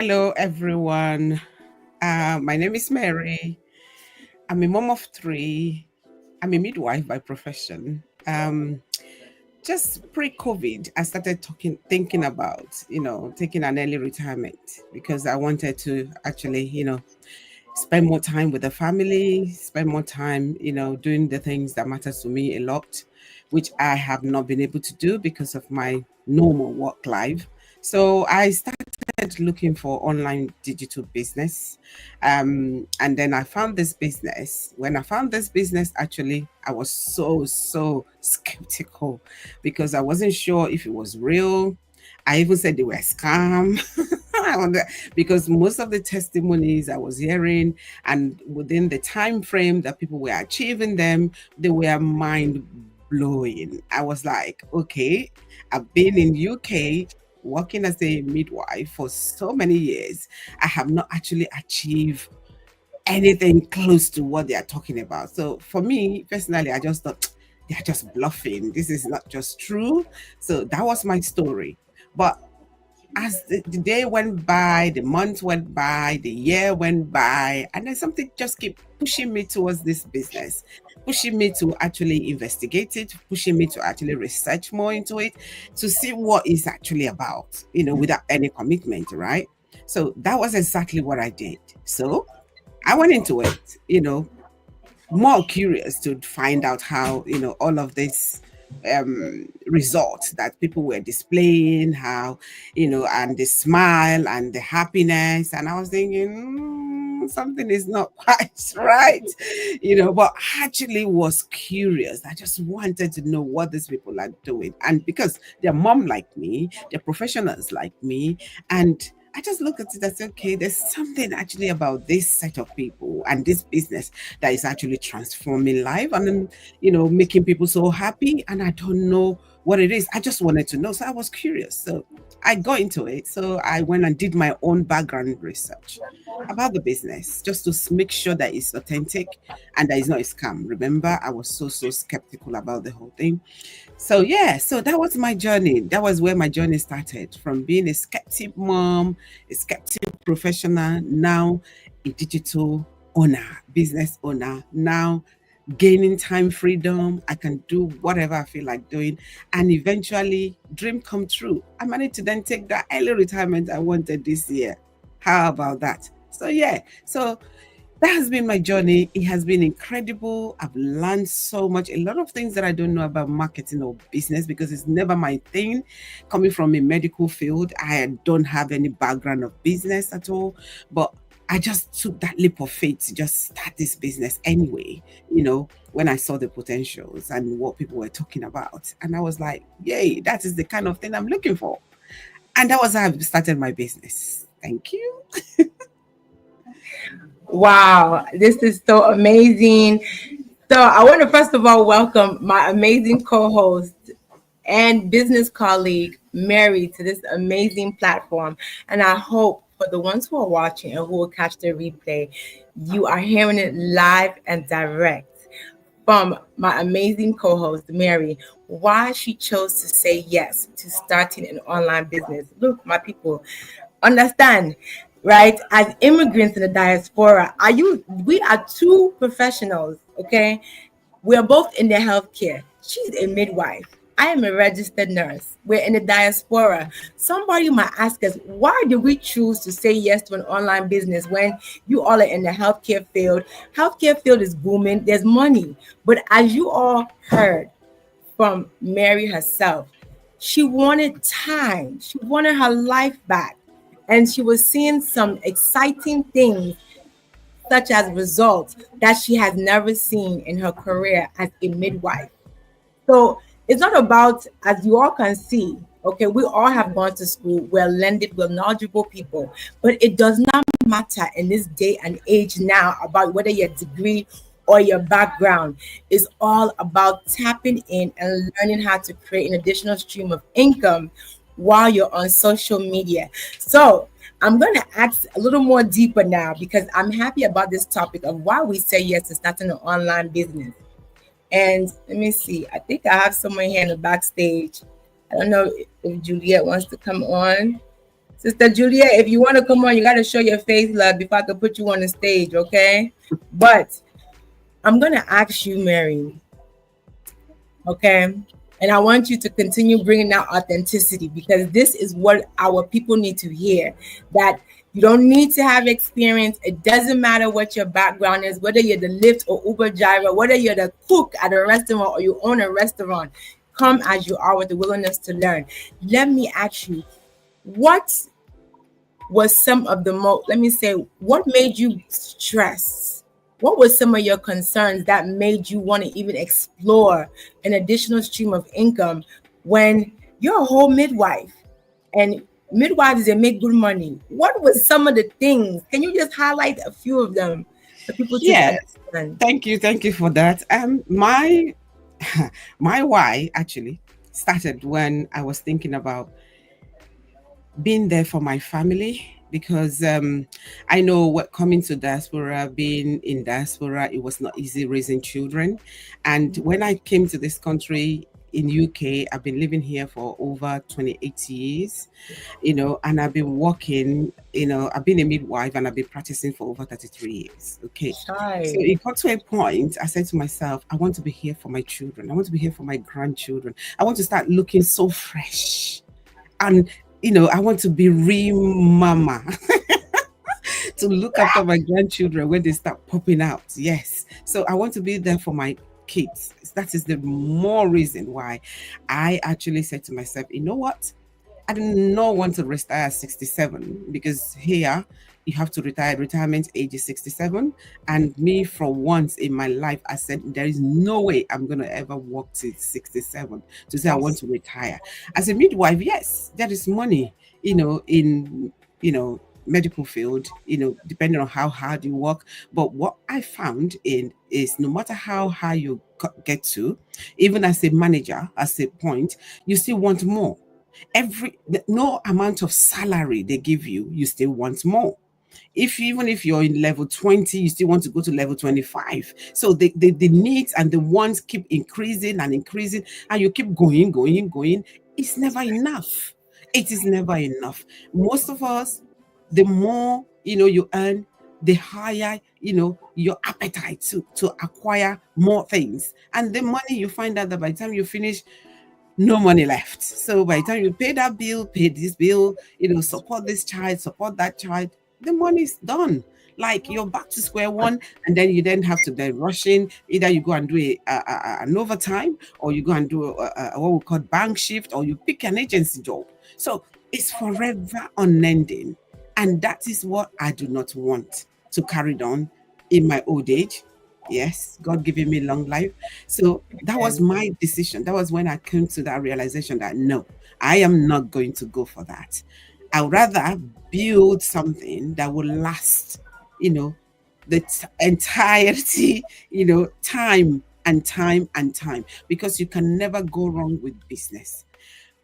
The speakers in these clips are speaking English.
Hello, everyone. My name is Mary. I'm a mom of three. I'm a midwife by profession. Just pre-COVID, I started thinking about, taking an early retirement because I wanted to actually, spend more time with the family, spend more time, doing the things that matters to me a lot, which I have not been able to do because of my normal work life. So I started looking for online digital business. And then I found this business. When I found this business, actually, I was so skeptical because I wasn't sure if it was real. I even said they were scam. Because most of the testimonies I was hearing and within the time frame that people were achieving them, they were mind blowing. I was like, okay, I've been in UK working as a midwife for so many years. I have not actually achieved anything close to what they are talking about. So for me personally, I just thought they're just bluffing. This is not just true. So that was my story. But as the day went by, the months went by, the year went by, and then something just kept pushing me towards this business, pushing me to actually investigate it, pushing me to actually research more into it, to see what it's actually about, without any commitment, right? So that was exactly what I did. So I went into it, more curious to find out how all of this results that people were displaying, how and the smile and the happiness, and I was thinking, something is not quite right, but I actually was curious. I just wanted to know what these people are doing, and because they're mom like me, they're professionals like me, and I just look at it as, okay, there's something actually about this set of people and this business that is actually transforming life and then, making people so happy. And I don't know what it is. I just wanted to know. So I was curious. So I got into it. So I went and did my own background research about the business just to make sure that it's authentic and that it's not a scam. Remember, I was so skeptical about the whole thing. So yeah, so that was my journey. That was where my journey started, from being a skeptic mom, a skeptic professional, now a digital owner, business owner. Now gaining time freedom. I can do whatever I feel like doing, and eventually dream come true. I managed to then take that early retirement I wanted this year. How about that? So yeah, so that has been my journey. It has been incredible. I've learned so much, a lot of things that I don't know about marketing or business because it's never my thing. Coming from a medical field, I don't have any background of business at all. But I just took that leap of faith to just start this business anyway, when I saw the potentials and what people were talking about. And I was like, yay, that is the kind of thing I'm looking for. And that was how I started my business. Thank you. Wow, this is so amazing. So, I want to first of all welcome my amazing co host and business colleague, Mary, to this amazing platform. And I hope for the ones who are watching and who will catch the replay, you are hearing it live and direct from my amazing co host, Mary, why she chose to say yes to starting an online business. Look, my people, understand, right? As immigrants in the diaspora, we are two professionals, okay? We're both in the healthcare. She's a midwife. I am a registered nurse. We're in the diaspora. Somebody might ask us, why do we choose to say yes to an online business when you all are in the healthcare field? Healthcare field is booming. There's money. But as you all heard from Mary herself, she wanted time. She wanted her life back. And she was seeing some exciting things such as results that she has never seen in her career as a midwife. So it's not about, as you all can see, okay, we all have gone to school, we're learned, we're knowledgeable people, but it does not matter in this day and age now about whether your degree or your background. Is all about tapping in and learning how to create an additional stream of income while you're on social media. So I'm going to ask a little more deeper now because I'm happy about this topic of why we say yes to starting an online business. And let me see, I think I have someone here in the backstage. I don't know if Juliet wants to come on. Sister Julia, if you want to come on, you got to show your face, love, before I can put you on the stage, okay? But I'm going to ask you, Mary, okay? And I want you to continue bringing that authenticity, because this is what our people need to hear, that you don't need to have experience. It doesn't matter what your background is, whether you're the Lyft or Uber driver, whether you're the cook at a restaurant or you own a restaurant. Come as you are with the willingness to learn. Let me ask you, what was some of the most, let me say, what made you stress? What was some of your concerns that made you want to even explore an additional stream of income when you're a whole midwife and midwives, they make good money? What was some of the things? Can you just highlight a few of them for people to Yes. understand? Thank you for that. My my why actually started when I was thinking about being there for my family, because I know what coming to diaspora, being in diaspora, it was not easy raising children. And when I came to this country in UK, I've been living here for over 28 years, and I've been working, I've been a midwife and I've been practicing for over 33 years. Okay. So Shy. it got to a point, I said to myself, I want to be here for my children. I want to be here for my grandchildren. I want to start looking so fresh. And I want to be real mama to look after my grandchildren when they start popping out. Yes. So I want to be there for my kids. That is the more reason why I actually said to myself, you know what? I do not want to retire at 67, because here you have to retire. Retirement age is 67. And me, for once in my life, I said, there is no way I'm going to ever work to 67 to say I want to retire. As a midwife, yes, there is money, in, medical field, depending on how hard you work. But what I found in is, no matter how high you get to, even as a manager, as a point, you still want more. No amount of salary they give you, you still want more. Even if you're in level 20, you still want to go to level 25. So the needs and the wants keep increasing and increasing, and you keep going. It's never enough. It is never enough. Most of us, the more you earn, the higher your appetite to acquire more things. And the money, you find out that by the time you finish, no money left. So by the time you pay that bill, pay this bill, support this child, support that child, the money's done. Like, you're back to square one, and then you then have to then rush in. Either you go and do an overtime, or you go and do what we call bank shift, or you pick an agency job. So it's forever unending, and that is what I do not want to carry on in my old age. Yes, God giving me long life. So that was my decision. That was when I came to that realization that no, I am not going to go for that. I would rather build something that will last, the entirety, time and time and time, because you can never go wrong with business.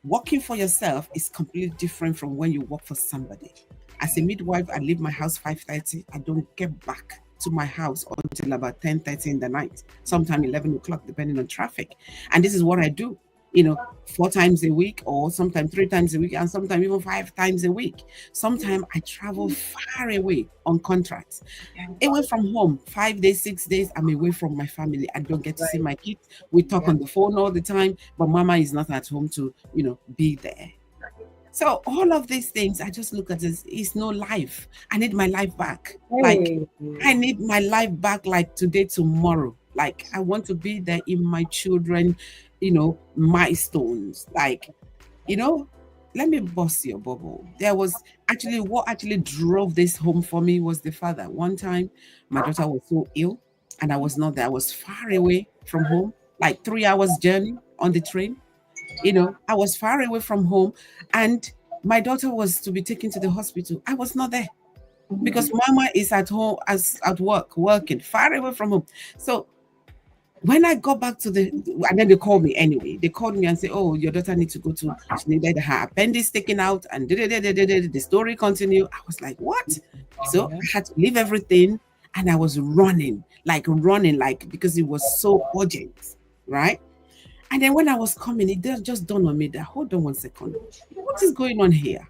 Working for yourself is completely different from when you work for somebody. As a midwife, I leave my house 5:30. I don't get back to my house until about 10:30 in the night, sometime 11 o'clock, depending on traffic. And this is what I do, 4 times a week, or sometimes 3 times a week, and sometimes even 5 times a week. Sometimes I travel far away on contracts, away from home, 5 days, 6 days. I'm away from my family. I don't get to see my kids. We talk on the phone all the time, but mama is not at home to, be there. So all of these things, I just look at this, it's no life. I need my life back. Like, Hey. I need my life back, like today, tomorrow. Like, I want to be there in my children, milestones. Like, you know, let me bust your bubble. There was actually, what actually drove this home for me was the father. One time, my daughter was so ill, and I was not there. I was far away from home, like 3 hours journey on the train. I was far away from home, and my daughter was to be taken to the hospital. I was not there because mama is at home, as at work, working far away from home. So when I got back to and then they called me anyway. They called me and said, "Oh, your daughter needs to go to. She needed her appendix taken out," and the story continued. I was like, "What?" So I had to leave everything, and I was running, like because it was so urgent, right? And then when I was coming, just dawned on me that, hold on one second, what is going on here?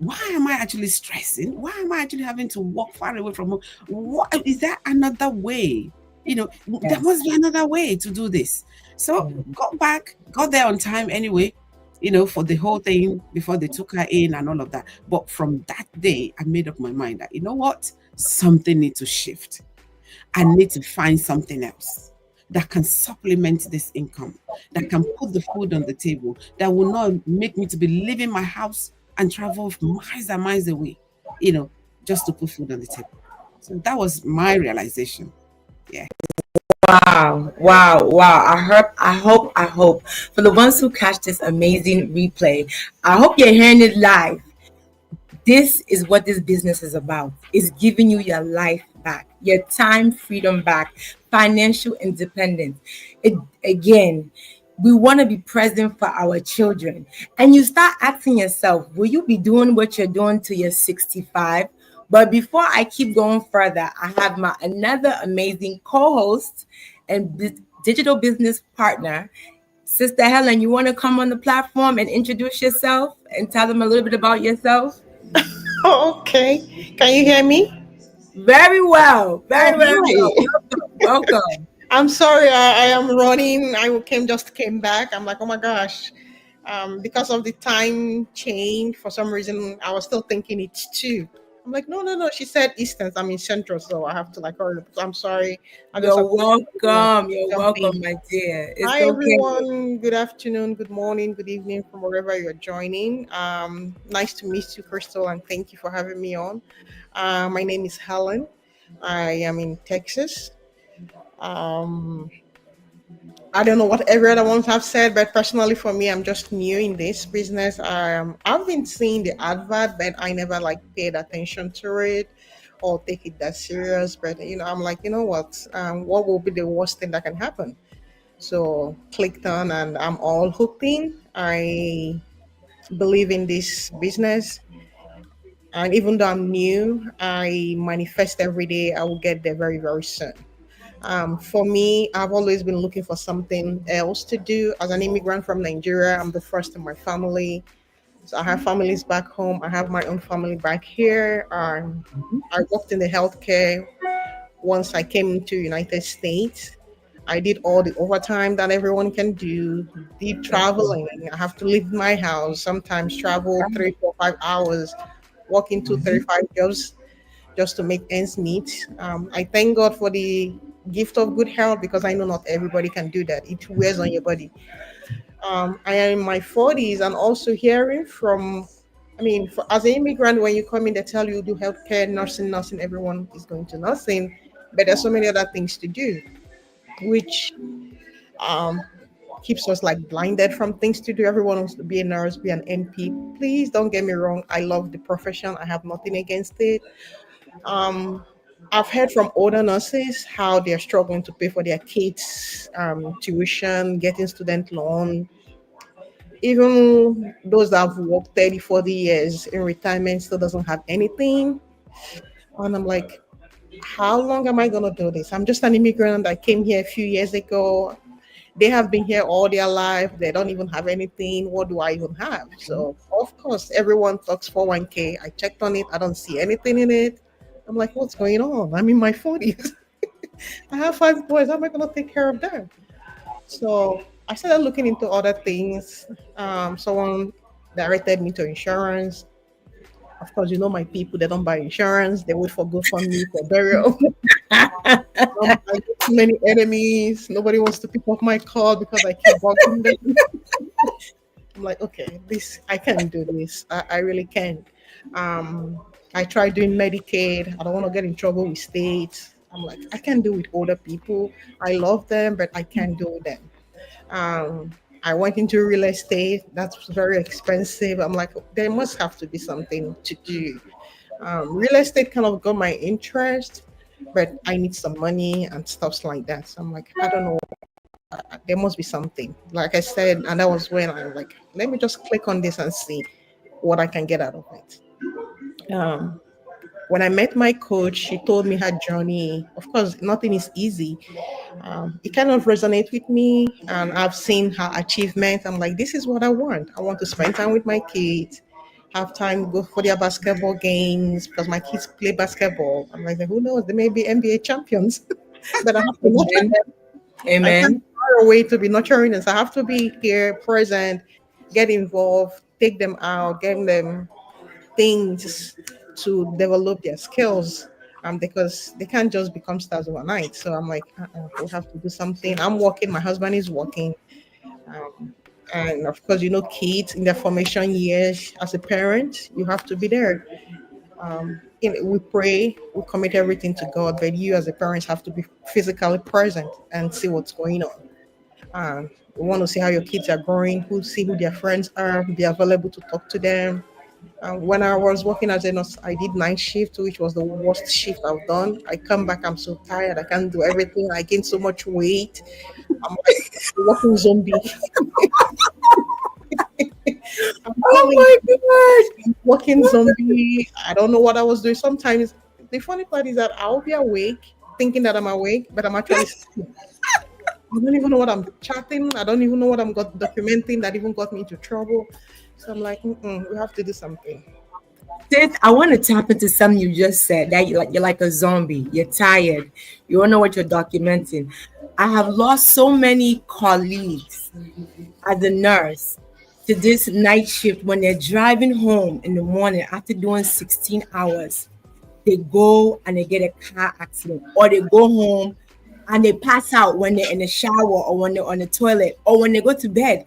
why am I actually stressing? Why am I actually having to walk far away from home? What is there another way? There Yes. must be another way to do this. So got back, got there on time anyway, for the whole thing before they took her in and all of that. But from that day, I made up my mind that, you know what? Something needs to shift. I need to find something else that can supplement this income, that can put the food on the table, that will not make me to be leaving my house and travel miles and miles away, just to put food on the table. So that was my realization. Yeah. Wow, wow, wow. I hope for the ones who catch this amazing replay, I hope you're hearing it live. This is what this business is about. It's giving you your life back, your time freedom back, financial independence. It again, we want to be present for our children. And you start asking yourself, will you be doing what you're doing till you're 65? But before I keep going further, I have my another amazing co-host and digital business partner, Sister Helen. You want to come on the platform and introduce yourself and tell them a little bit about yourself? Oh, okay. Can you hear me? Very well. Oh, Very, very well. hi. Welcome. Welcome. I'm sorry. I am running. I came back. I'm like, oh my gosh. Because of the time change, for some reason, I was still thinking it's two. I'm like, no, no, no. She said Eastern. I'm in Central, so I have to like hurry up. So I'm sorry. I just have You're to welcome. You're jump in. welcome, my dear. It's Hi okay. everyone. Good afternoon, good morning, good evening from wherever you're joining. Nice to meet you, Crystal, and thank you for having me on. My name is Helen. I am in Texas. Um, I don't know what every other ones have said, but personally for me, I'm just new in this business. I've been seeing the advert, but I never like paid attention to it or take it that serious. But I'm like, you know what? What will be the worst thing that can happen? So clicked on, and I'm all hooked in. I believe in this business, and even though I'm new, I manifest every day. I will get there very, very soon. For me, I've always been looking for something else to do. As an immigrant from Nigeria, I'm the first in my family. So I have families back home. I have my own family back here. I worked in the healthcare once I came to United States. I did all the overtime that everyone can do. Did traveling. I have to leave my house. Sometimes travel 3, 4, 5 hours, walk into 35 jobs just to make ends meet. I thank God for the gift of good health because I know not everybody can do that. It wears on your body. I am in my 40s and also hearing from, as an immigrant, when you come in, they tell you do healthcare, nursing, everyone is going to nursing, but there's so many other things to do, which um, keeps us like blinded from things to do. Everyone wants to be a nurse, be an NP. Please don't get me wrong. I love the profession. I have nothing against it. Um, I've heard from older nurses how they're struggling to pay for their kids' tuition, getting student loan. Even those that have worked 30, 40 years in retirement still doesn't have anything. And I'm like, how long am I going to do this? I'm just an immigrant that came here a few years ago. They have been here all their life. They don't even have anything. What do I even have? So, of course, everyone talks 401k. I checked on it. I don't see anything in it. I'm like, what's going on? I'm in my 40s. I have 5 boys. How am I going to take care of them? So I started looking into other things. Someone directed me to insurance. Of course, my people, they don't buy insurance. They wait for GoFundMe for burial. I get too many enemies. Nobody wants to pick up my call because I keep bugging them. I'm like, okay, this I can do this. I really can. Um, I tried doing Medicaid. I don't want to get in trouble with states. I'm like, I can do with older people. I love them, but I can't do with them. Um, I went into real estate. That's very expensive. I'm like, there must have to be something to do. Real estate kind of got my interest, but I need some money and stuffs like that. So I'm like, I don't know. There must be something. Like I said, and that was when I'm like, let me just click on this and see what I can get out of it. Um, when I met my coach, she told me her journey. Of course, nothing is easy. It kind of resonates with me, and I've seen her achievement. I'm like, this is what I want. I want to spend time with my kids, have time go for their basketball games because my kids play basketball. I'm like, who knows? They may be NBA champions, but I have to nurture Amen. them. I can't Amen. far away to be nurturing them. So I have to be here, present, get involved, take them out, give them things to develop their skills. Because they can't just become stars overnight. So I'm like, we have to do something. I'm working. My husband is working. Um, and of course, kids in their formation years as a parent, you have to be there. We pray, we commit everything to God, but you as a parent have to be physically present and see what's going on. We want to see how your kids are growing, see who their friends are, be available to talk to them. When I was working as a nurse, I did night shift, which was the worst shift I've done. I come back, I'm so tired, I can't do everything. I gained so much weight. I'm like a walking zombie. I'm Oh telling my you, God. walking zombie. I don't know what I was doing. Sometimes the funny part is that I'll be awake, thinking that I'm awake, but I'm actually sleeping. I don't even know what I'm chatting. I don't even know what I'm documenting that even got me into trouble. So I'm like, we have to do something. Sis, I want to tap into something you just said that you're like a zombie. You're tired. You don't know what you're documenting. I have lost so many colleagues as a nurse to this night shift when they're driving home in the morning after doing 16 hours. They go and they get a car accident, or they go home and they pass out when they're in the shower or when they're on the toilet or when they go to bed,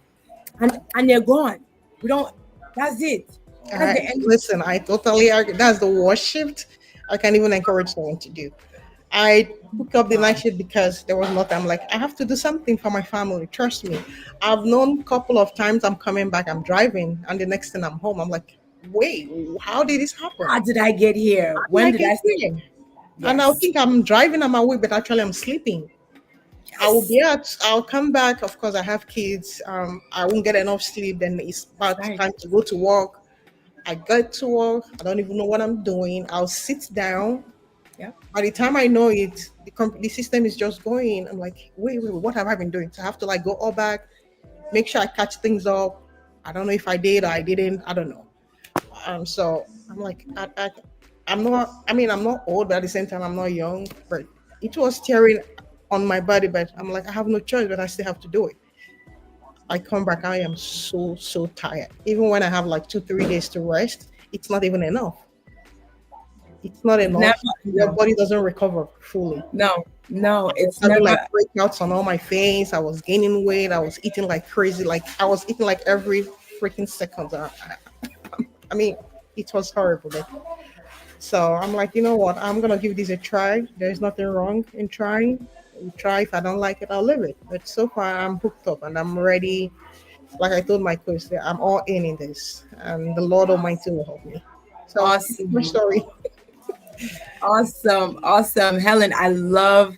and they're gone. We don't. That's it. That's the end. Listen, I totally agree. That's the worst shift I can even encourage someone to do. I took up the night shift because there was nothing. I'm like, I have to do something for my family. Trust me. I've known a couple of times I'm coming back, I'm driving, and the next thing I'm home. I'm like, wait, how did this happen? How did I get here? Did I When did get I say here? And I'll yes? think I'm driving on my way, but actually I'm sleeping. I will Yes. be out. I'll come back. Of course, I have kids. I won't get enough sleep. Then it's about Right. time to go to work. I get to work. I don't even know what I'm doing. I'll sit down. Yeah. By the time I know it, the system is just going. I'm like, wait, what have I been doing? So I have to like go all back, make sure I catch things up. I don't know if I did or I didn't. I don't know. So I'm like, I'm not. I mean, I'm not old, but at the same time, I'm not young. But it was tearing on my body. But I'm like, I have no choice, but I still have to do it. I come back, I am so tired. Even when I have like 2, 3 days to rest, it's not even enough. It's not It's never enough. Your enough. body doesn't recover fully. No, no, I was it's having never. like breakouts on all my face. I was gaining weight. I was eating like crazy. Like I was eating like every freaking second. I mean, it was horrible. So I'm like, you know what? I'm gonna give this a try. There's nothing wrong in trying. Try. If I don't like it, I'll leave it. But so far, I'm hooked up and I'm ready. Like I told my coach, that I'm all in this, and the Lord Almighty will help me. So, my Awesome, story. awesome, awesome, Helen. I love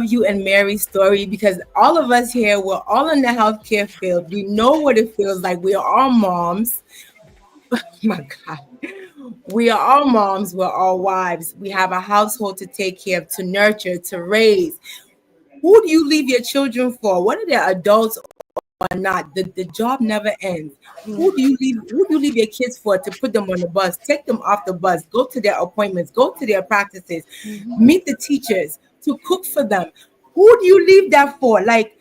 you and Mary's story because all of us here, we're all in the healthcare field. We know what it feels like. We are all moms. My God. We are all moms. We're all wives. We have a household to take care of, to nurture, to raise. Who do you leave your children for? Whether they're adults or not, the job never ends. Who do you leave your kids for? To put them on the bus, take them off the bus, go to their appointments, go to their practices, meet the teachers, to cook for them. Who do you leave that for? Like,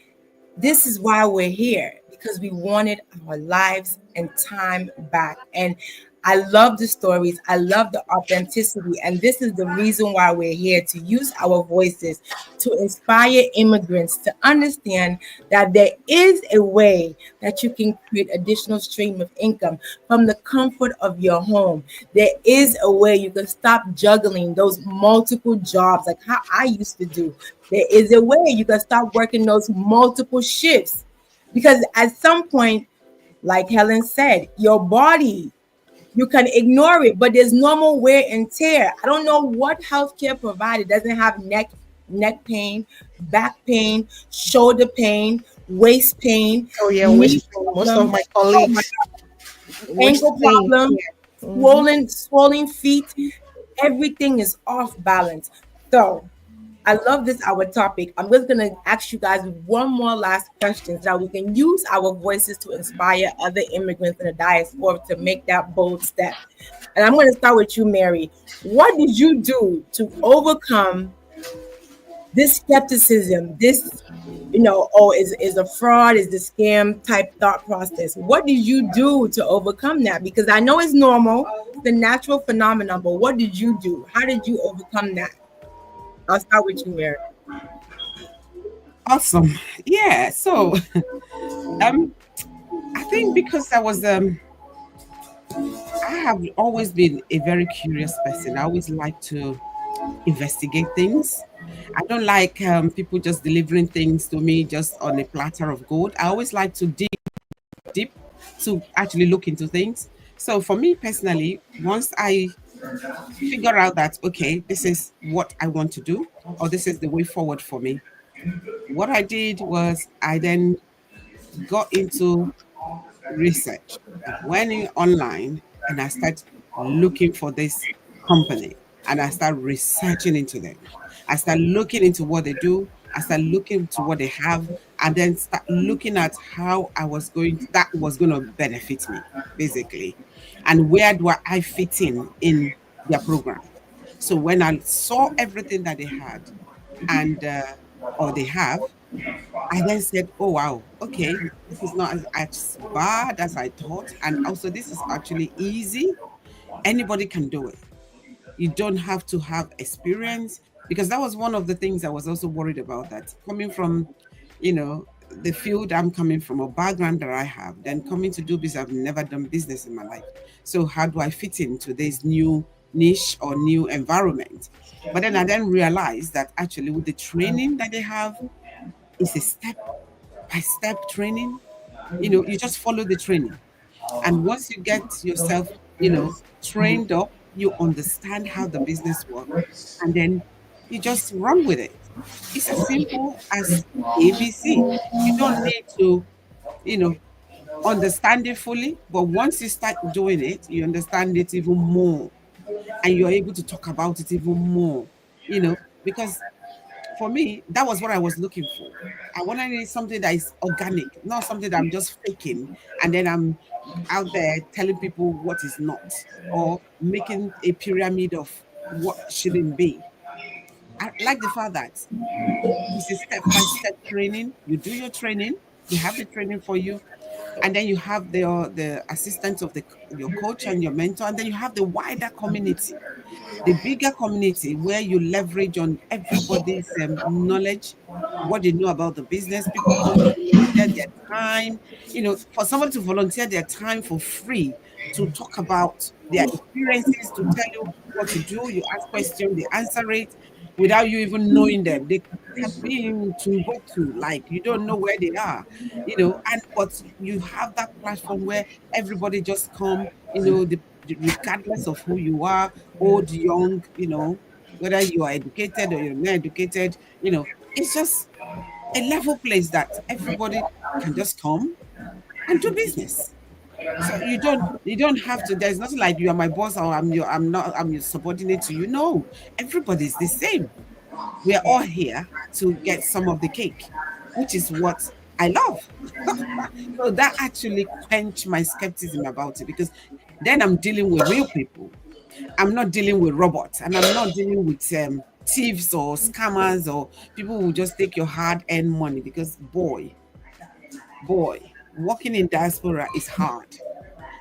this is why we're here, because we wanted our lives and time back. And I love the stories. I love the authenticity. And this is the reason why we're here, to use our voices to inspire immigrants to understand that there is a way that you can create additional stream of income from the comfort of your home. There is a way you can stop juggling those multiple jobs like how I used to do. There is a way you can stop working those multiple shifts, because at some point, like Helen said, your body, you can ignore it, but there's normal wear and tear. I don't know what healthcare provider doesn't have neck pain, back pain, shoulder pain, waist pain, Oh yeah, knee waist pain. Most of problem, my oh my colleagues, God, waist ankle pain. problem, Yeah. swollen feet. Everything is off balance. So I love this our topic. I'm just gonna ask you guys one more last question so that we can use our voices to inspire other immigrants in the diaspora to make that bold step. And I'm gonna start with you, Mary. What did you do to overcome this skepticism, this, oh, is a fraud, is the scam type thought process? What did you do to overcome that? Because I know it's normal, it's a natural phenomenon, but what did you do? How did you overcome that? I'll start with you, Mary. Awesome. Yeah. So, um, I think because I have always been a very curious person. I always like to investigate things. I don't like people just delivering things to me just on a platter of gold. I always like to dig deep to actually look into things. So for me personally, once I figure out that, okay, this is what I want to do, or this is the way forward for me, what I did was I then got into research. I went in online and I started looking for this company and I started researching into them. I started looking into what they do. I started looking into what they have and then start looking at how that was going to benefit me, basically. And where do I fit in their program? So when I saw everything that they had and or they have, I then said, oh, wow, okay, this is not as bad as I thought. And also, this is actually easy. Anybody can do it. You don't have to have experience because that was one of the things I was also worried about, that coming from, the field I'm coming from, a background that I have, then coming to do business, I've never done business in my life. So how do I fit into this new niche or new environment? But then I then realized that actually with the training that they have, it's a step by step training. You just follow the training. And once you get yourself, trained up, you understand how the business works. And then you just run with it. It's as simple as ABC. You don't need to, you know, understand it fully, but once you start doing it, you understand it even more and you're able to talk about it even more, because for me, that was what I was looking for. I wanted something that is organic, not something that I'm just faking and then I'm out there telling people what is not, or making a pyramid of what shouldn't be. I like the fact that it's a step by step training. You do your training, you have the training for you, and then you have the assistance of your coach and your mentor, and then you have the wider community, the bigger community where you leverage on everybody's knowledge, what they know about the business. People come to volunteer their time, for someone to volunteer their time for free to talk about their experiences, to tell you what to do. You ask questions, they answer it without you even knowing them. They can be in Timbuktu, like you don't know where they are, and but you have that platform where everybody just come, regardless of who you are, old, young, whether you are educated or you're not educated, it's just a level place that everybody can just come and do business. So you don't have to. There's nothing like you are my boss or I'm your subordinate to you. No, everybody's the same. We are all here to get some of the cake, which is what I love. So that actually quenched my skepticism about it, because then I'm dealing with real people. I'm not dealing with robots, and I'm not dealing with thieves or scammers or people who just take your hard-earned money. Because boy, working in diaspora is hard.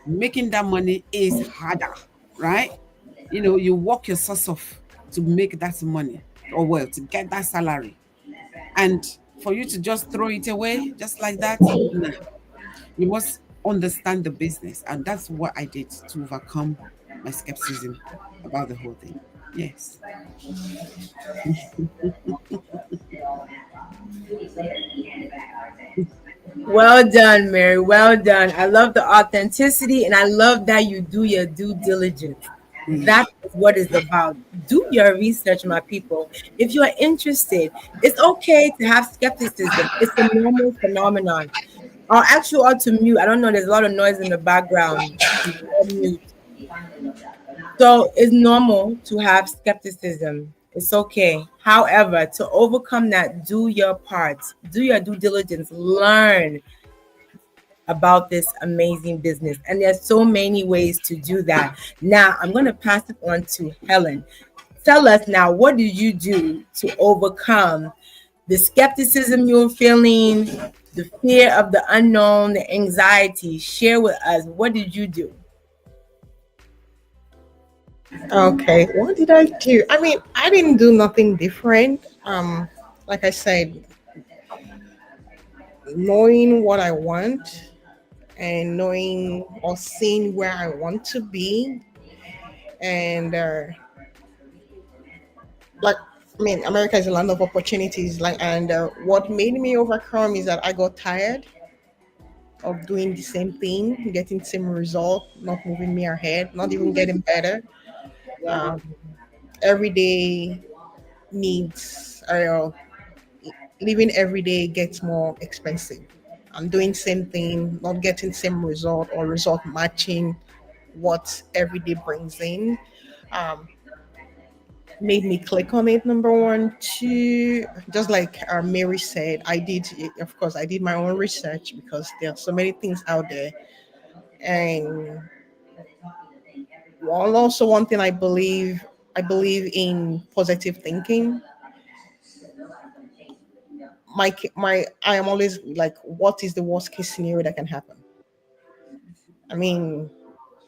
Making that money is harder, right? You work your socks off to make that money, or well, to get that salary. And for you to just throw it away just like that, nah. You must understand the business. And that's what I did to overcome my skepticism about the whole thing. Yes. Well done, Mary. Well done. I love the authenticity and I love that you do your due diligence. Mm. That is what it's about. Do your research, my people. If you are interested, it's okay to have skepticism. It's a normal phenomenon. I'll ask you all to mute. I don't know. There's a lot of noise in the background. Mute. So it's normal to have skepticism. It's okay. However, to overcome that, do your part, do your due diligence, learn about this amazing business. And there's so many ways to do that. Now, I'm going to pass it on to Helen. Tell us now, what did you do to overcome the skepticism you're feeling, the fear of the unknown, the anxiety? Share with us, what did you do? Okay, what did I do? I mean, I didn't do nothing different. Like I said, knowing what I want and knowing or seeing where I want to be, and like I mean, America is a land of opportunities. Like, and what made me overcome is that I got tired of doing the same thing, getting the same result, not moving me ahead, not even getting better. Um, every day needs, living every day gets more expensive. I'm doing same thing, not getting same result or result matching what every day brings in. Um, made me click on it. Number one, two, just like Mary said, of course, I did my own research because there are so many things out there. And one thing I believe in positive thinking. I am always like, what is the worst case scenario that can happen? I mean,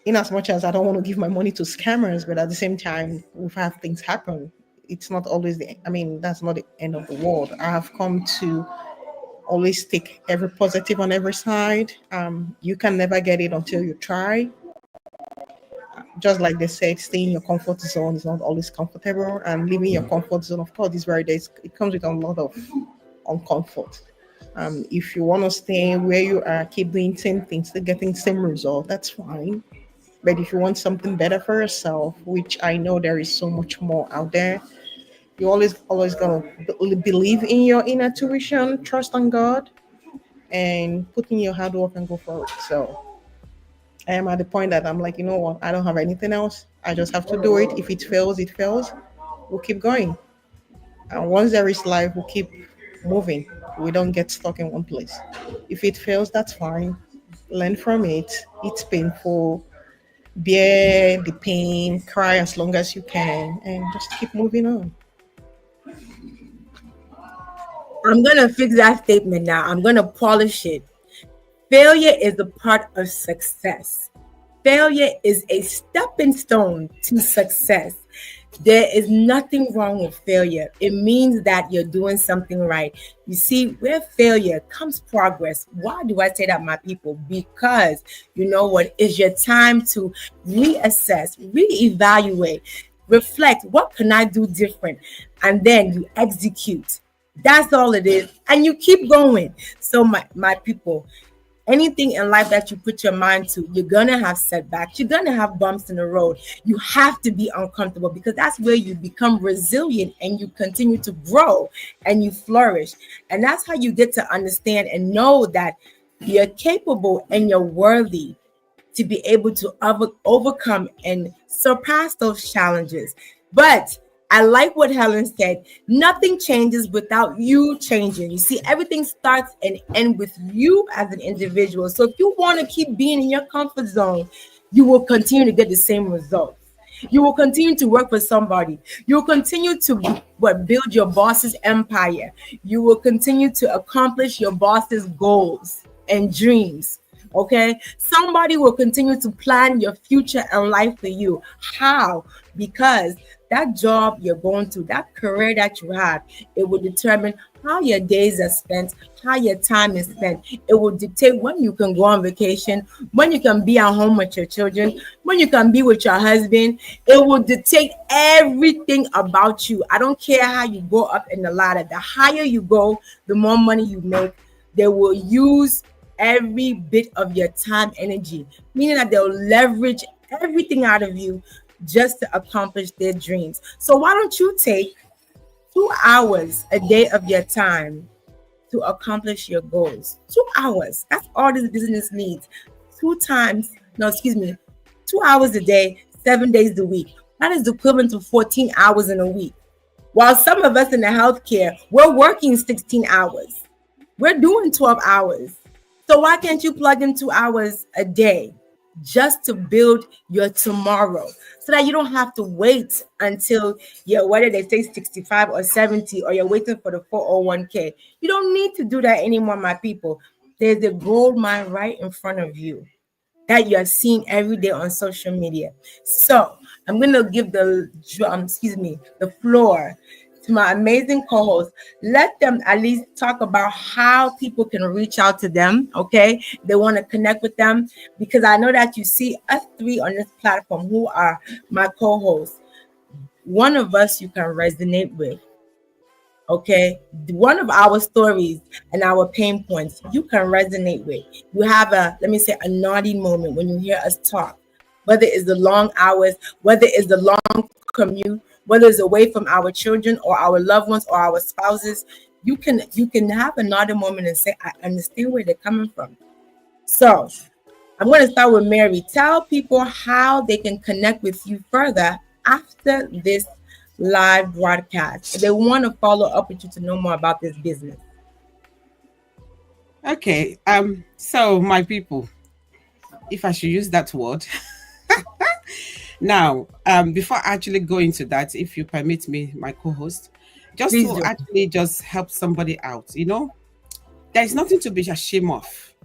in as much as I don't want to give my money to scammers, but at the same time, we've had things happen. It's not always I mean, that's not the end of the world. I have come to always take every positive on every side. You can never get it until you try. Just like they said, staying in your comfort zone is not always comfortable, and leaving your comfort zone, of course, these very days, it comes with a lot of uncomfort. If you want to stay where you are, keep doing same things, still getting same result, that's fine. But if you want something better for yourself, which I know there is so much more out there, you always gotta believe in your inner tuition, trust on God, and put in your hard work and go forward. So I am at the point that I'm like, you know what? I don't have anything else. I just have to do it. If it fails, it fails. We'll keep going. And once there is life, we'll keep moving. We don't get stuck in one place. If it fails, that's fine. Learn from it. It's painful. Bear the pain, cry as long as you can, and just keep moving on. I'm going to fix that statement now. I'm going to polish it. Failure is a part of success. Failure is a stepping stone to success. There is nothing wrong with failure. It means that you're doing something right. You see, where failure comes progress. Why do I say that, my people? Because you know what? It's your time to reassess, reevaluate, reflect. What can I do different? And then you execute. That's all it is. And you keep going. So my people, anything in life that you put your mind to, you're gonna have setbacks, you're gonna have bumps in the road. You have to be uncomfortable, because that's where you become resilient and you continue to grow and you flourish. And that's how you get to understand and know that you're capable and you're worthy to be able to overcome and surpass those challenges. But I like what Helen said. Nothing changes without you changing. You see, everything starts and ends with you as an individual. So if you want to keep being in your comfort zone, you will continue to get the same results. You will continue to work for somebody. You will continue to build your boss's empire. You will continue to accomplish your boss's goals and dreams. Okay, somebody will continue to plan your future and life for you. How? Because that job you're going to, that career that you have, it will determine how your days are spent, how your time is spent. It will dictate when you can go on vacation, when you can be at home with your children, when you can be with your husband. It will dictate everything about you. I don't care how you go up in the ladder. The higher you go, the more money you make. They will use every bit of your time, energy, meaning that they'll leverage everything out of you just to accomplish their dreams. So why don't you take 2 hours a day of your time to accomplish your goals? 2 hours. That's all this business needs. 2 hours a day, 7 days a week. That is equivalent to 14 hours in a week. While some of us in the healthcare, we're working 16 hours. We're doing 12 hours. So why can't you plug in 2 hours a day just to build your tomorrow so that you don't have to wait until you're, whether they say 65 or 70, or you're waiting for the 401k. You don't need to do that anymore, my people. There's a gold mine right in front of you that you're seeing every day on social media. So I'm going to give the floor to my amazing co-host. Let them at least talk about how people can reach out to them. Okay, they want to connect with them, because I know that you see us three on this platform who are my co-hosts. One of us you can resonate with. Okay, one of our stories and our pain points you can resonate with. You have a naughty moment when you hear us talk, whether it's the long hours, whether it's the long commute, whether it's away from our children or our loved ones or our spouses. You can have a naughty moment and say, I understand where they're coming from. So I'm going to start with Mary. Tell people how they can connect with you further after this live broadcast. They want to follow up with you to know more about this business. Okay. So my people, if I should use that word. Now, before I actually go into that, if you permit me, my co-host, just Please to do. actually just help somebody out, there is nothing to be ashamed of,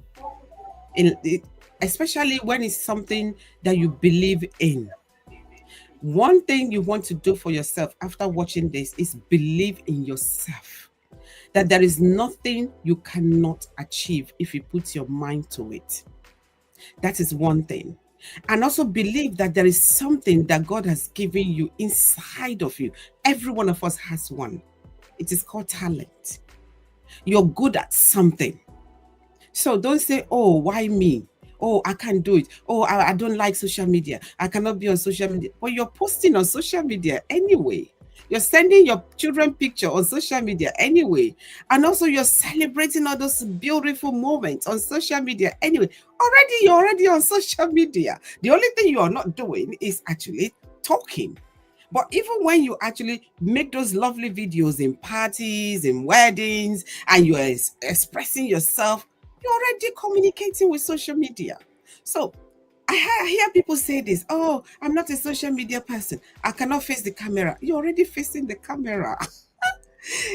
especially when it's something that you believe in. One thing you want to do for yourself after watching this is believe in yourself, that there is nothing you cannot achieve if you put your mind to it. That is one thing. And also believe that there is something that God has given you inside of you. Every one of us has one. It is called talent. You're good at something. So don't say, oh, why me? Oh, I can't do it. Oh, I don't like social media. I cannot be on social media. But you're posting on social media anyway. You're sending your children picture on social media anyway. And also you're celebrating all those beautiful moments on social media anyway. You're already on social media. The only thing you are not doing is actually talking. But even when you actually make those lovely videos in parties, in weddings, and you're expressing yourself, you're already communicating with social media. So I hear people say this, oh, I'm not a social media person. I cannot face the camera. You're already facing the camera.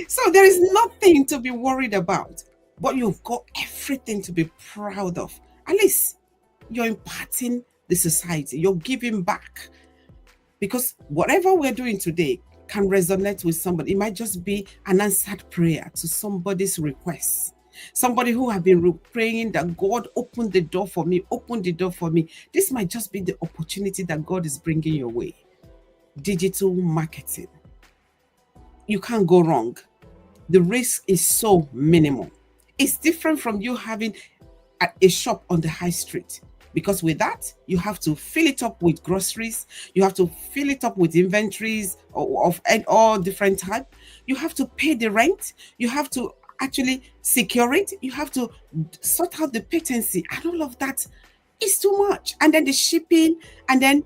So there is nothing to be worried about, but you've got everything to be proud of. At least you're imparting the society. You're giving back. Because whatever we're doing today can resonate with somebody. It might just be an answered prayer to somebody's request. Somebody who have been praying that God open the door for me, open the door for me. This might just be the opportunity that God is bringing your way. Digital marketing. You can't go wrong. The risk is so minimal. It's different from you having a shop on the high street. Because with that, you have to fill it up with groceries. You have to fill it up with inventories of all different types. You have to pay the rent. You have to actually secure it. You have to sort out the patency, and all of that is too much. And then the shipping. And then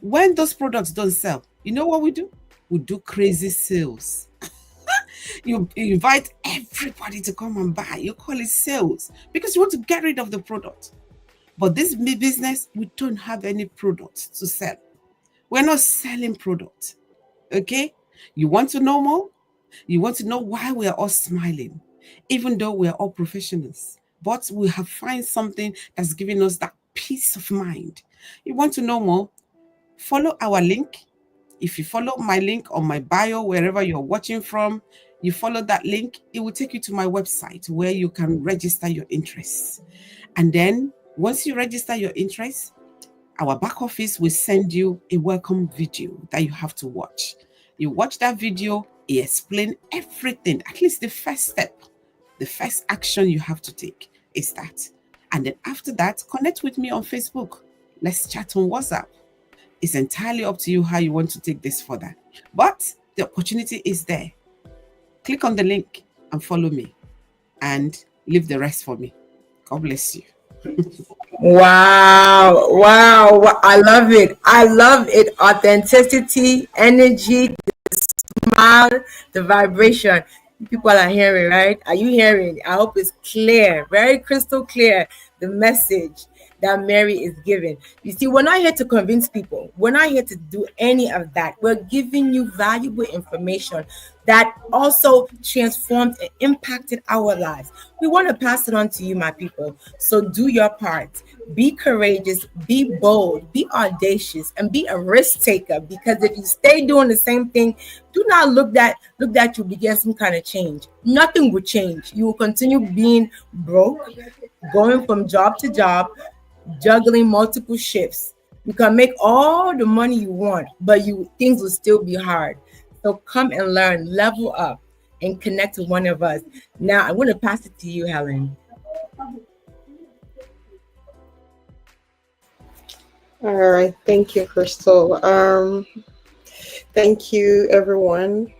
when those products don't sell, you know what we do? We do crazy sales. You invite everybody to come and buy. You call it sales because you want to get rid of the product. But this business, we don't have any products to sell. We're not selling products. Okay? You want to know more? You want to know why we are all smiling, even though we're all professionals. But we have found something that's giving us that peace of mind. You want to know more? Follow our link. If you follow my link on my bio, wherever you're watching from, you follow that link, it will take you to my website where you can register your interests. And then once you register your interest, our back office will send you a welcome video that you have to watch. You watch that video, it explains everything, at least the first step, the first action you have to take is that. And then after that, connect with me on Facebook. Let's chat on WhatsApp. It's entirely up to you how you want to take this further. But the opportunity is there. Click on the link and follow me and leave the rest for me. God bless you. Wow. I love it. Authenticity, energy, the sound, the vibration. People are hearing, right? Are you hearing? I hope it's clear, very crystal clear, the message that Mary is giving. You see, we're not here to convince people. We're not here to do any of that. We're giving you valuable information that also transformed and impacted our lives. We want to pass it on to you, my people. So do your part. Be courageous, be bold, be audacious, and be a risk taker. Because if you stay doing the same thing, do not look that you begin some kind of change. Nothing will change. You will continue being broke, going from job to job, juggling multiple shifts. You can make all the money you want, but things will still be hard. So come and learn, level up, and connect with one of us. Now I'm going to pass it to you, Helen. All right, thank you, Crystal. Thank you, everyone.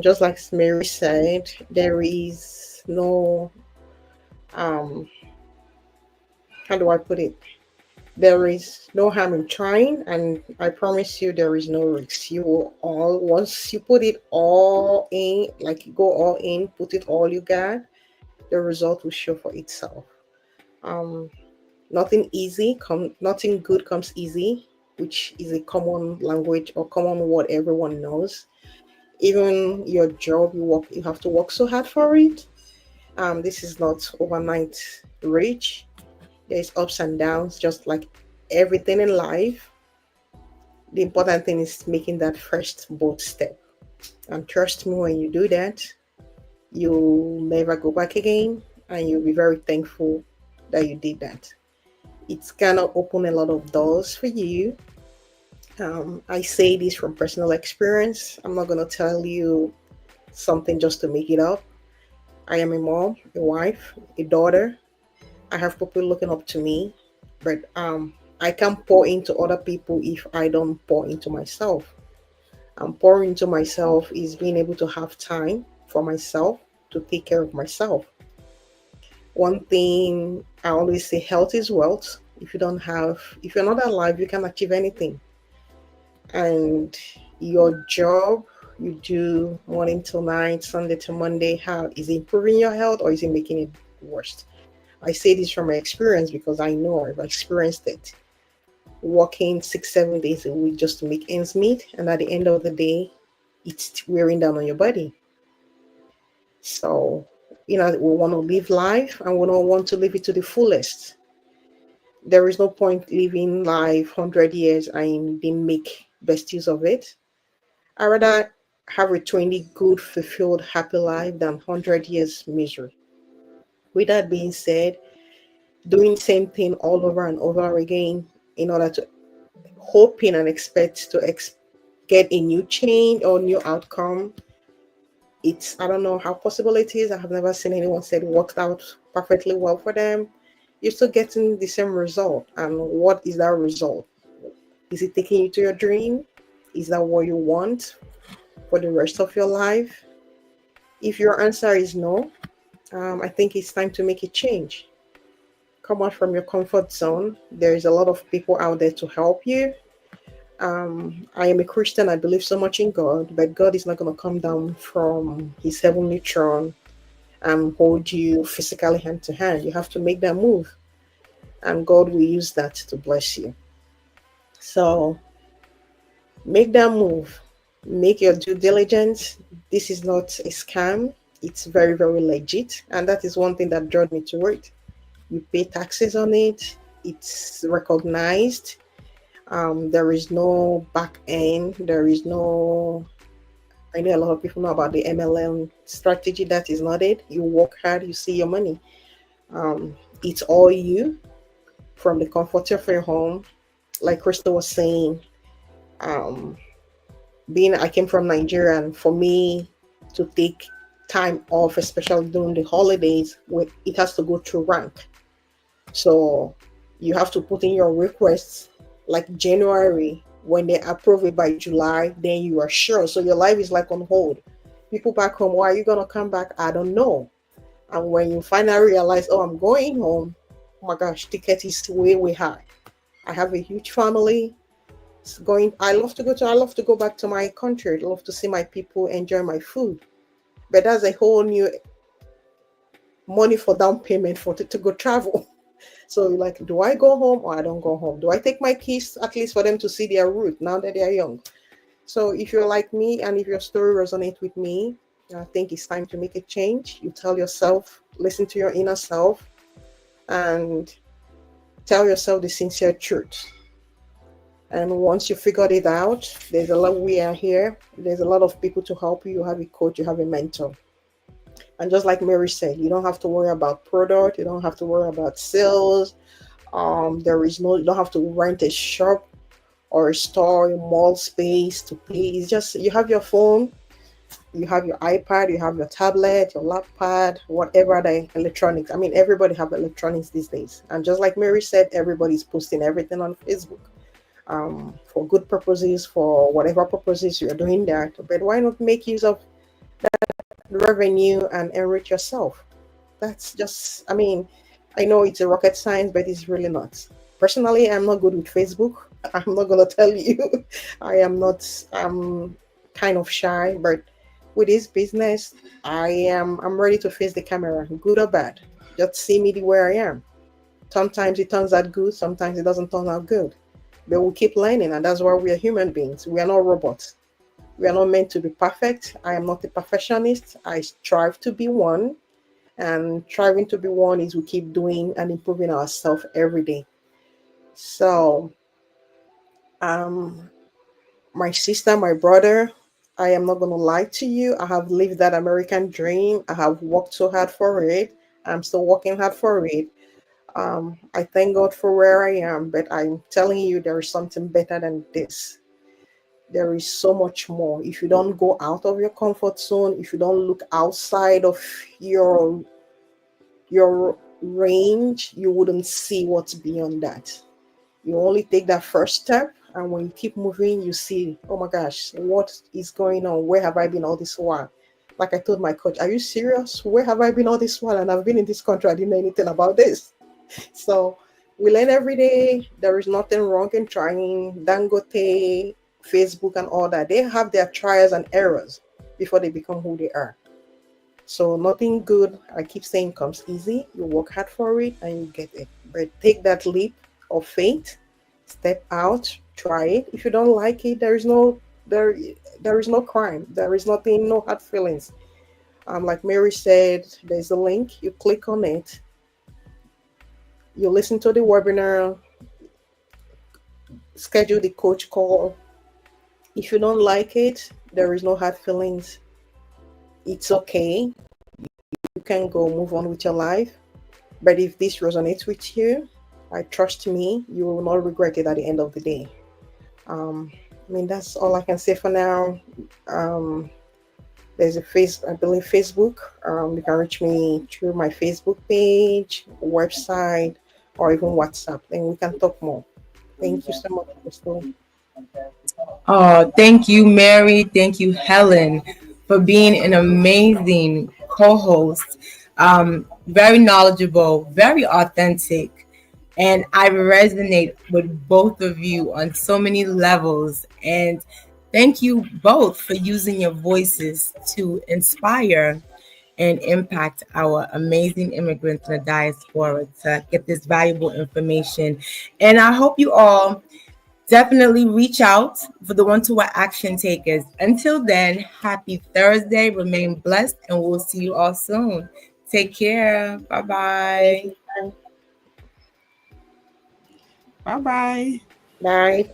Just like Mary said, there is no how do I put it? There is no harm in trying, and I promise you, there is no risk. You will all once you put it all in, like you go all in, put it all you got, the result will show for itself. Um, nothing good comes easy, which is a common language or common word everyone knows. Even your job, you have to work so hard for it. This is not overnight rich. There's ups and downs, just like everything in life. The important thing is making that first bold step. And trust me, when you do that, you'll never go back again, and you'll be very thankful that you did that. It's gonna open a lot of doors for you. I say this from personal experience. I'm not gonna tell you something just to make it up. I am a mom, a wife, a daughter. I have people looking up to me, but I can't pour into other people if I don't pour into myself. And pouring into myself is being able to have time for myself to take care of myself. One thing I always say, health is wealth. If you're not alive, you can achieve anything. And your job you do morning till night, Sunday to Monday, how is it improving your health or is it making it worse? I say this from my experience because I know I've experienced it. Working 6, 7 days a week just to make ends meet, and at the end of the day, it's wearing down on your body. So, we want to live life and we don't want to live it to the fullest. There is no point living life 100 years and didn't make best use of it. I rather have a 20 good, fulfilled, happy life than 100 years misery. With that being said, doing same thing all over and over again in order to hoping and expect to get a new change or new outcome, I don't know how possible it is. I have never seen anyone say it worked out perfectly well for them. You're still getting the same result. And what is that result? Is it taking you to your dream? Is that what you want for the rest of your life? If your answer is no, I think it's time to make a change. Come out from your comfort zone. There is a lot of people out there to help you. I am a Christian. I believe so much in God, but God is not going to come down from his heavenly throne and hold you physically hand to hand. You have to make that move, and God will use that to bless you. So make that move. Make your due diligence. This is not a scam. It's very, very legit. And that is one thing that drew me to it. You pay taxes on it. It's recognized. There is no back end. I know a lot of people know about the MLM strategy. That is not it. You work hard, you see your money. It's all you from the comfort of your home. Like Crystal was saying, I came from Nigeria, and for me to take time off, especially during the holidays, it has to go through rank. So you have to put in your requests like January. When they approve it by July, then you are sure. So your life is like on hold. People back home, why are you going to come back? I don't know. And when you finally realize, oh, I'm going home, oh my gosh, ticket is way, way high. I have a huge family. I love to go back to my country. I love to see my people, enjoy my food. But that's a whole new money for down payment for to go travel. So like, do I go home or I don't go home? Do I take my kids at least for them to see their root now that they are young? So if you're like me and if your story resonates with me, I think it's time to make a change. You tell yourself, listen to your inner self, and tell yourself the sincere truth. And once you figured it out, there's a lot, we are here. There's a lot of people to help you. You have a coach, you have a mentor. And just like Mary said, you don't have to worry about product. You don't have to worry about sales. You don't have to rent a shop or a store, a mall space to pay. It's just, you have your phone, you have your iPad, you have your tablet, your laptop, whatever the electronics. I mean, everybody have electronics these days. And just like Mary said, everybody's posting everything on Facebook. For good purposes, for whatever purposes you're doing that. But why not make use of revenue and enrich yourself? That's just, I mean, I know it's a rocket science, but it's really not. Personally, I'm not good with Facebook. I'm not going to tell you. I'm kind of shy, but with this business, I'm ready to face the camera, good or bad. Just see me the way I am. Sometimes it turns out good, sometimes it doesn't turn out good. But we'll keep learning, and that's why we are human beings. We are not robots. We are not meant to be perfect. I am not a perfectionist. I strive to be one. And striving to be one is we keep doing and improving ourselves every day. So, my sister, my brother, I am not going to lie to you. I have lived that American dream. I have worked so hard for it. I'm still working hard for it. I thank God for where I am, but I'm telling you, there is something better than this. There is so much more. If you don't go out of your comfort zone, if you don't look outside of your range, you wouldn't see what's beyond that. You only take that first step, and when you keep moving, you see, oh my gosh, what is going on? Where have I been all this while? Like I told my coach, are you serious? Where have I been all this while? And I've been in this country, I didn't know anything about this. So we learn every day. There is nothing wrong in trying. Dangote, Facebook, and all that, they have their trials and errors before they become who they are. So nothing good, I keep saying, comes easy. You work hard for it and you get it. But take that leap of faith, step out, try it. If you don't like it, there is no crime. There is nothing, no hard feelings. Like Mary said, there's a link. You click on it. You listen to the webinar, schedule the coach call. If you don't like it, there is no hard feelings. It's okay. You can go move on with your life. But if this resonates with you, I trust me, you will not regret it at the end of the day. I mean, that's all I can say for now. There's I believe Facebook. You can reach me through my Facebook page, website, or even WhatsApp, and we can talk more. Thank you so much, Crystal. Oh, thank you, Mary. Thank you, Helen, for being an amazing co-host. Very knowledgeable, very authentic. And I resonate with both of you on so many levels. And thank you both for using your voices to inspire and impact our amazing immigrants in the diaspora to get this valuable information. And I hope you all definitely reach out for the one-to-one action takers. Until then, happy Thursday. Remain blessed, and we'll see you all soon. Take care. Bye-bye. Bye-bye. Bye.